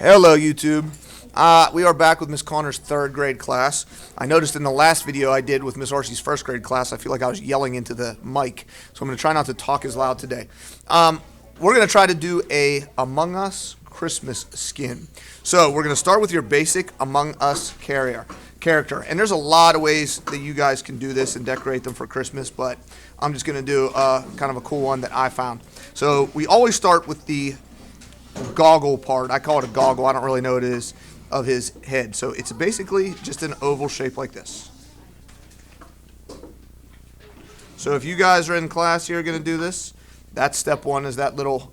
Hello, YouTube. We are back with Miss Connor's third grade class. I noticed in the last video I did with Miss Arcee's first grade class, I feel like I was yelling into the mic, so I'm going to try not to talk as loud today. We're going to try to do a Among Us Christmas skin. So we're going to start with your basic Among Us character. And there's a lot of ways that you guys can do this and decorate them for Christmas, but I'm just going to do kind of a cool one that I found. So we always start with the goggle part. I call it a goggle. I don't really know what it is of his head. So it's basically just an oval shape like this. So if you guys are in class here going to do this, that's step one, is that little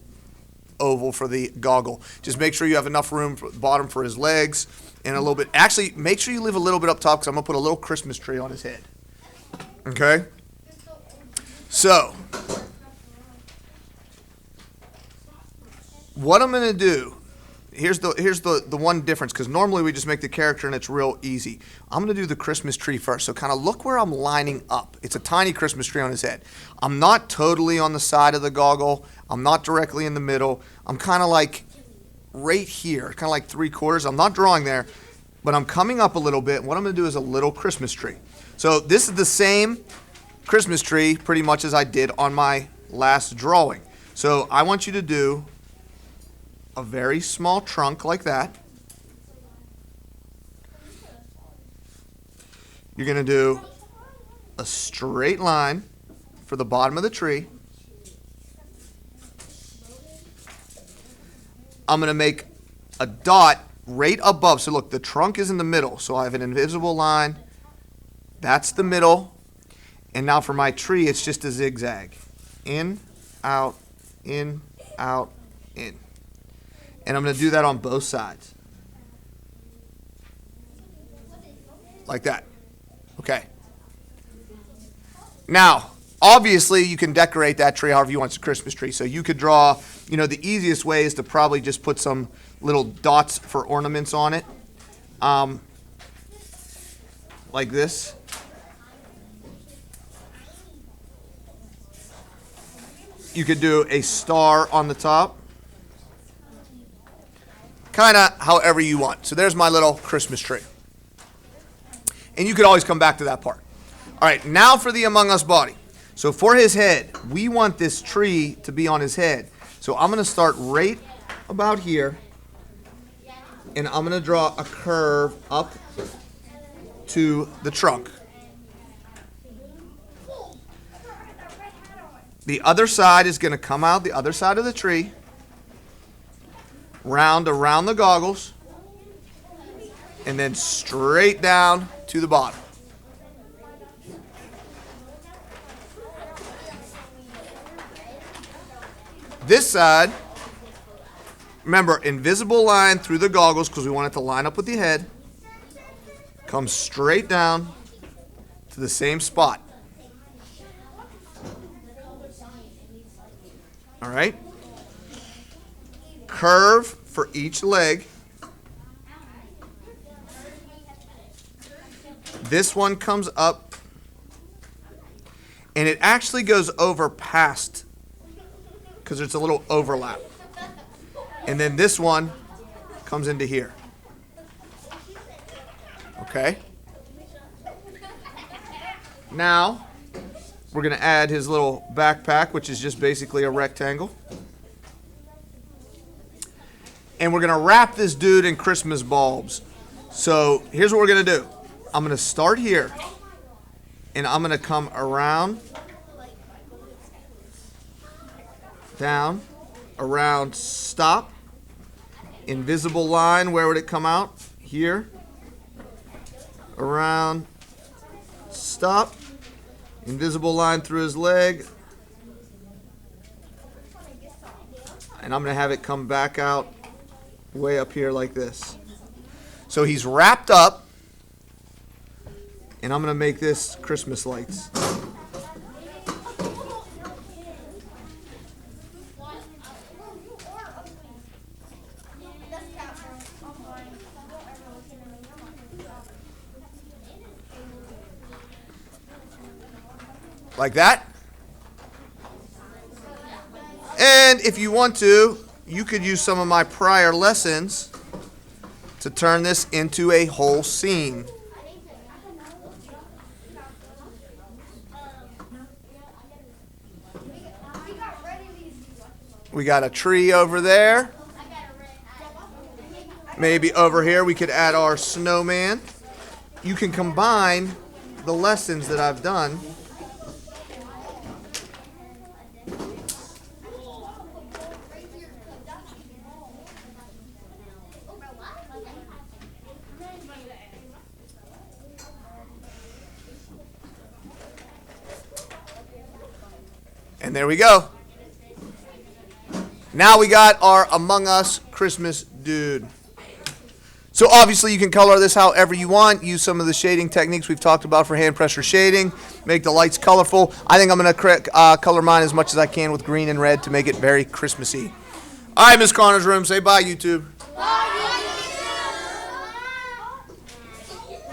oval for the goggle. Just make sure you have enough room for the bottom for his legs and a little bit. Actually, make sure you leave a little bit up top because I'm going to put a little Christmas tree on his head. Okay? So what I'm going to do, here's the one difference, because normally we just make the character and it's real easy. I'm going to do the Christmas tree first. So kind of look where I'm lining up. It's a tiny Christmas tree on his head. I'm not totally on the side of the goggle. I'm not directly in the middle. I'm kind of like right here, kind of like 3/4. I'm not drawing there, but I'm coming up a little bit. What I'm going to do is a little Christmas tree. So this is the same Christmas tree pretty much as I did on my last drawing. So I want you to do a very small trunk like that. You're going to do a straight line for the bottom of the tree. I'm going to make a dot right above. So look, the trunk is in the middle. So I have an invisible line. That's the middle. And now for my tree, it's just a zigzag. In, out, in, out, in. And I'm going to do that on both sides. Like that. Okay. Now, obviously, you can decorate that tree however you want. It's a Christmas tree. So you could draw, the easiest way is to probably just put some little dots for ornaments on it. Like this. You could do a star on the top. Kind of however you want. So there's my little Christmas tree. And you could always come back to that part. All right, now for the Among Us body. So for his head, we want this tree to be on his head. So I'm going to start right about here. And I'm going to draw a curve up to the trunk. The other side is going to come out the other side of the tree. Round around the goggles, and then straight down to the bottom. This side, remember, invisible line through the goggles because we want it to line up with the head. Comes straight down to the same spot. All right? Curve for each leg. This one comes up, and it actually goes over past because it's a little overlap. And then this one comes into here. Okay? Now, we're going to add his little backpack, which is just basically a rectangle. And we're going to wrap this dude in Christmas bulbs. So here's what we're going to do. I'm going to start here. And I'm going to come around, down, around, stop. Invisible line, where would it come out? Here. Around, stop. Invisible line through his leg. And I'm going to have it come back out way up here like this. So he's wrapped up, and I'm going to make this Christmas lights. Like that. And if you want to, you could use some of my prior lessons to turn this into a whole scene. We got a tree over there. Maybe over here we could add our snowman. You can combine the lessons that I've done. And there we go. Now we got our Among Us Christmas dude. So obviously you can color this however you want. Use some of the shading techniques we've talked about for hand pressure shading. Make the lights colorful. I think I'm going to color mine as much as I can with green and red to make it very Christmassy. All right, Miss Connor's room. Say bye, YouTube. Bye.